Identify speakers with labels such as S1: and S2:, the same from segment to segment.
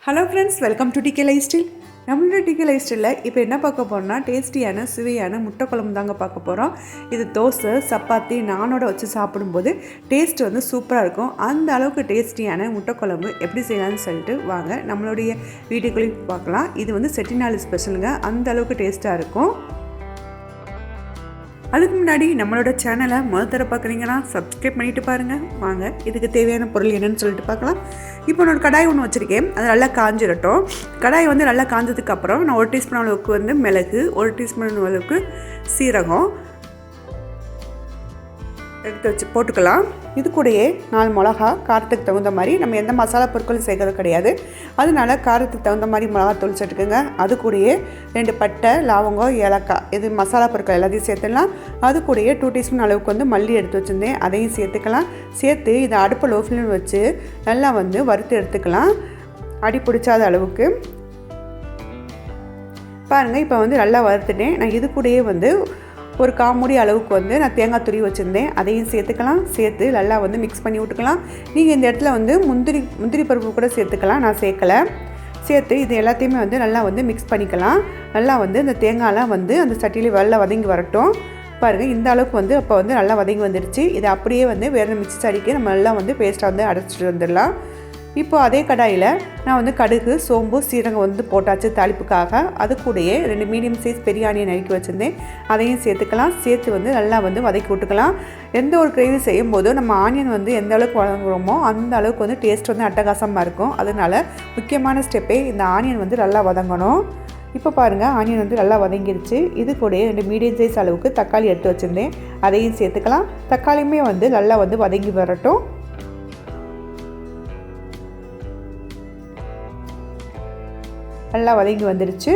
S1: Hello friends, welcome to DK lifestyle. நம்மளோட DK life ஸ்டைலில் இப்போ என்ன பார்க்க போகிறோம்னா டேஸ்டியான சுவையான முட்டை குழம்பு தாங்க பார்க்க போகிறோம். இது தோசை சப்பாத்தி நானோட வச்சு சாப்பிடும்போது டேஸ்ட் வந்து சூப்பராக இருக்கும். அந்த அளவுக்கு டேஸ்டியான முட்டை குழம்பு எப்படி செய்யலாம்னு சொல்லிட்டு வாங்க நம்மளுடைய வீடியோக்குள்ளேயும் பார்க்கலாம். இது வந்து செட்டிநாடு ஸ்பெஷலுங்க, அந்த அளவுக்கு டேஸ்ட்டாக இருக்கும். அதுக்கு முன்னாடி நம்மளோட சேனலை முதல் தர பார்க்குறீங்கன்னா சப்ஸ்கிரைப் பண்ணிவிட்டு பாருங்கள். வாங்க இதுக்கு தேவையான பொருள் என்னென்னு சொல்லிட்டு பார்க்கலாம். இப்போ நான் ஒரு கடாய் ஒன்று வச்சுருக்கேன், அது நல்லா காஞ்சிடட்டும். கடாய் வந்து நல்லா காஞ்சதுக்கப்புறம் நான் 1 டீஸ்பூன் அளவுக்கு வந்து மிளகு, 1 டீஸ்பூன் அளவுக்கு சீரகம் எடுத்து வச்சு போட்டுக்கலாம். இது கூடயே 4 மிளகா, காரத்துக்கு தகுந்த மாதிரி, நம்ம எந்த மசாலா பொருட்களும் சேர்க்கறது கிடையாது, அதனால காரத்துக்கு தகுந்த மாதிரி மிளகாத்தூள் சேர்த்துக்குங்க. அது கூடயே 2 பட்டை, லவங்கம், ஏலக்காய், இது மசாலா பொருட்கள் எல்லாத்தையும் சேர்த்துடலாம். அது கூடயே 2 டீஸ்பூன் அளவுக்கு வந்து மல்லி எடுத்து வச்சுருந்தேன், அதையும் சேர்த்துக்கலாம். சேர்த்து இதை அடுப்பு லோ ஃப்ளேமில் வச்சு நல்லா வந்து வறுத்து எடுத்துக்கலாம், அடி பிடிச்சாத அளவுக்கு. பாருங்கள், இப்போ வந்து நல்லா வறுத்துட்டேன். நான் இது கூடயே வந்து ஒரு 1/4 மூடி அளவுக்கு வந்து நான் தேங்காய் துருவி வச்சுருந்தேன், அதையும் சேர்த்துக்கலாம். சேர்த்து நல்லா வந்து மிக்ஸ் பண்ணி விட்டுக்கலாம். நீங்கள் இந்த இடத்துல வந்து முந்திரி பருப்பு கூட சேர்த்துக்கலாம், நான் சேர்க்கலை. சேர்த்து இது எல்லாத்தையுமே வந்து நல்லா வந்து மிக்ஸ் பண்ணிக்கலாம். நல்லா வந்து இந்த தேங்காயெலாம் வந்து அந்த சட்டியில் வெள்ளை வதங்கி வரட்டும். பாருங்கள், இந்த அளவுக்கு வந்து அப்போ வந்து நல்லா வதங்கி வந்துடுச்சு. இதை அப்படியே வந்து வேறு மிக்ஸி சட்டிக்கு நம்ம நல்லா வந்து பேஸ்ட்டாக வந்து அரைச்சிட்டு வந்துடலாம். இப்போது அதே கடாயில் நான் வந்து கடுகு, சோம்பு, சீரகம் வந்து போட்டாச்சு தாளிப்புக்காக. அது கூடயே 2 மீடியம் சைஸ் பெரிய ஆனியன் நறுக்கி வச்சுருந்தேன், அதையும் சேர்த்துக்கலாம். சேர்த்து வந்து நல்லா வந்து வதக்கி விட்டுக்கலாம். எந்த ஒரு கிரேவி செய்யும் போதும் நம்ம ஆனியன் வந்து எந்த அளவுக்கு வதங்குறோமோ அந்த அளவுக்கு வந்து டேஸ்ட் வந்து அட்டகாசமாக இருக்கும். அதனால் முக்கியமான ஸ்டெப்பே இந்த ஆனியன் வந்து நல்லா வதங்கணும். இப்போ பாருங்கள், ஆனியன் வந்து நல்லா வதங்கிருச்சு. இது கூடயே 2 மீடியம் சைஸ் அளவுக்கு தக்காளி எடுத்து வச்சுருந்தேன், அதையும் சேர்த்துக்கலாம். தக்காளியுமே வந்து நல்லா வந்து வதங்கி வரட்டும். நல்லா வதங்கி வந்துடுச்சு.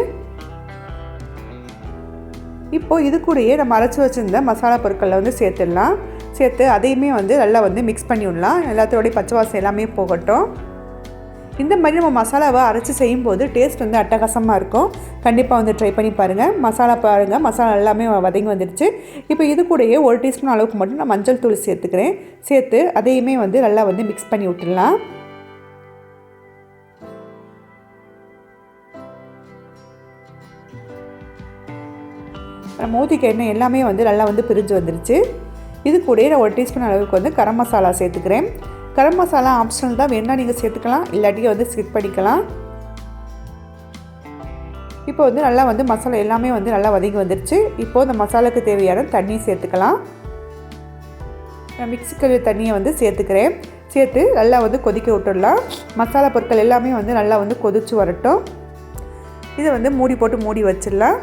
S1: இப்போது இது கூடயே நம்ம அரைச்சி வச்சுருந்த மசாலா பொருட்களில் வந்து சேர்த்துடலாம். சேர்த்து அதையுமே வந்து நல்லா வந்து மிக்ஸ் பண்ணி விடலாம். எல்லாத்தோடைய பச்சை வாசம் எல்லாமே போகட்டும். இந்த மாதிரி நம்ம மசாலாவை அரைச்சி செய்யும்போது டேஸ்ட் வந்து அட்டகாசமாக இருக்கும். கண்டிப்பாக வந்து ட்ரை பண்ணி பாருங்கள். மசாலா பாருங்கள், மசாலா எல்லாமே வதங்கி வந்துடுச்சு. இப்போ இது கூடயே 1 டீஸ்பூன் அளவுக்கு மட்டும் நான் மஞ்சள் தூள் சேர்த்துக்கிறேன். சேர்த்து அதையுமே வந்து நல்லா வந்து மிக்ஸ் பண்ணி விட்டுடலாம். மோதிக்க எண்ணெய் எல்லாமே வந்து நல்லா வந்து பிரிஞ்சு வந்துருச்சு. இது கூட நான் 1 டீஸ்பூன் அளவுக்கு வந்து கரம் மசாலா சேர்த்துக்கிறேன். கரம் மசாலா ஆப்ஷனல் தான், வேணால் நீங்கள் சேர்த்துக்கலாம், இல்லாட்டி வந்து ஸ்கிப் பண்ணிக்கலாம். இப்போ வந்து நல்லா வந்து மசாலா எல்லாமே வந்து நல்லா வதங்கி வந்துருச்சு. இப்போது இந்த மசாலாவுக்கு தேவையான தண்ணி சேர்த்துக்கலாம். நான் மிக்ஸிக்கு தண்ணியை வந்து சேர்த்துக்கிறேன். சேர்த்து நல்லா வந்து கொதிக்க விட்டுடலாம். மசாலா பொருட்கள் எல்லாமே வந்து நல்லா வந்து கொதிச்சு வரட்டும். இதை வந்து மூடி போட்டு மூடி வச்சிடலாம்.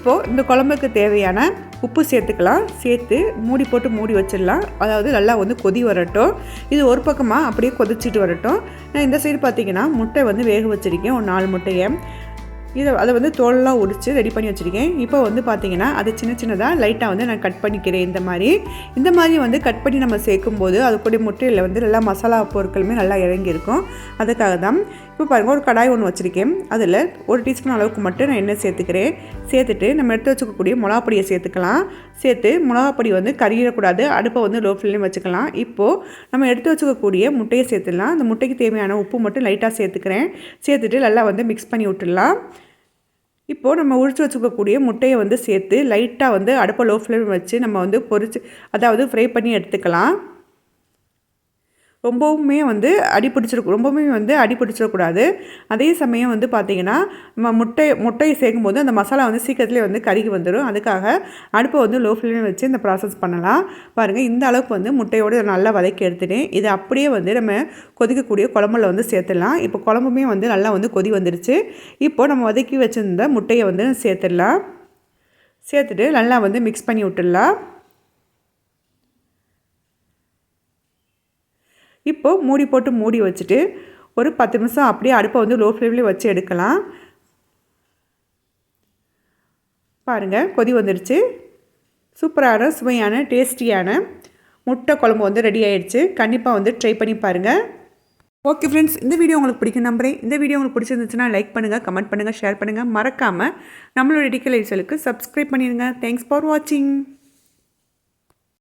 S1: இப்போது இந்த குழம்புக்கு தேவையான உப்பு சேர்த்துக்கலாம். சேர்த்து மூடி போட்டு மூடி வச்சிடலாம். அதாவது நல்லா வந்து கொதி வரட்டும். இது ஒரு பக்கமாக அப்படியே கொதிச்சிட்டு வரட்டும். நான் இந்த சைடு பார்த்திங்கன்னா முட்டை வந்து வேக வச்சுருக்கேன், ஒரு 4 முட்டையை. அதை வந்து தோலெலாம் உரித்து ரெடி பண்ணி வச்சுருக்கேன். இப்போ வந்து பார்த்திங்கன்னா அது சின்ன சின்னதாக லைட்டாக வந்து நான் கட் பண்ணிக்கிறேன். இந்த மாதிரி வந்து கட் பண்ணி நம்ம சேர்க்கும்போது அது கூட முட்டையில் வந்து நல்லா மசாலா பொருட்களுமே நல்லா இறங்கியிருக்கும். அதுக்காக தான். இப்போ பாருங்கள், ஒரு கடாய் ஒன்று வச்சுருக்கேன். அதில் 1 டீஸ்பூன் அளவுக்கு மட்டும் நான் எண்ணெய் சேர்த்துக்கிறேன். சேர்த்துட்டு நம்ம எடுத்து வச்சுக்கக்கூடிய மிளகாப்பொடியை சேர்த்துக்கலாம். சேர்த்து மிளகாப்பொடி வந்து கறியிடக்கூடாது, அடுப்பை வந்து லோ ஃப்ளேம்லேயும் வச்சுக்கலாம். இப்போது நம்ம எடுத்து வச்சுக்கக்கூடிய முட்டையை சேர்த்துடலாம். அந்த முட்டைக்கு தேவையான உப்பு மட்டும் லைட்டாக சேர்த்துக்கிறேன். சேர்த்துட்டு நல்லா வந்து மிக்ஸ் பண்ணி விட்டுடலாம். இப்போது நம்ம உரித்து வச்சுக்கக்கூடிய முட்டையை வந்து சேர்த்து லைட்டாக வந்து அடுப்பை லோ ஃப்ளேம் வச்சு நம்ம வந்து அதாவது ஃப்ரை பண்ணி எடுத்துக்கலாம். ரொம்பவுமே வந்து அடி பிடிச்சிடக்கூடாது. அதே சமயம் வந்து பார்த்திங்கன்னா நம்ம முட்டையை சேர்க்கும்போது அந்த மசாலா வந்து சீக்கிரத்துலேயே வந்து கருகி வந்துடும். அதுக்காக அடுப்பை வந்து லோ ஃப்ளேமில் வச்சு இந்த ப்ராசஸ் பண்ணலாம். பாருங்கள், இந்த அளவுக்கு வந்து முட்டையோடு நல்லா வதக்கி எடுத்துட்டேன். இதை அப்படியே வந்து நம்ம கொதிக்கக்கூடிய குழம்புல வந்து சேர்த்துடலாம். இப்போ குழம்புமே வந்து நல்லா வந்து கொதி வந்துடுச்சு. இப்போது நம்ம வதக்கி வச்சுருந்த முட்டையை வந்து சேர்த்துடலாம். சேர்த்துட்டு நல்லா வந்து மிக்ஸ் பண்ணி விட்டுடலாம். இப்போது மூடி போட்டு மூடி வச்சுட்டு ஒரு 10 நிமிஷம் அப்படியே அடுப்பை வந்து லோ ஃப்ளேம்லேயே வச்சு எடுக்கலாம். பாருங்கள், கொதி வந்துடுச்சு. சூப்பரான சுவையான டேஸ்டியான முட்டை குழம்பு வந்து ரெடி ஆகிடுச்சு. கண்டிப்பாக வந்து ட்ரை பண்ணி பாருங்கள். ஓகே ஃப்ரெண்ட்ஸ், இந்த வீடியோ உங்களுக்கு பிடிக்கும் நம்புறேன். இந்த வீடியோ உங்களுக்கு பிடிச்சிருந்துச்சுன்னா லைக் பண்ணுங்கள், கமெண்ட் பண்ணுங்கள், ஷேர் பண்ணுங்கள். மறக்காமல் நம்மளோட டிகே லைஃப் ஸ்டைலுக்கு சப்ஸ்கிரைப் பண்ணிடுங்க. தேங்க்ஸ் ஃபார் வாட்சிங்.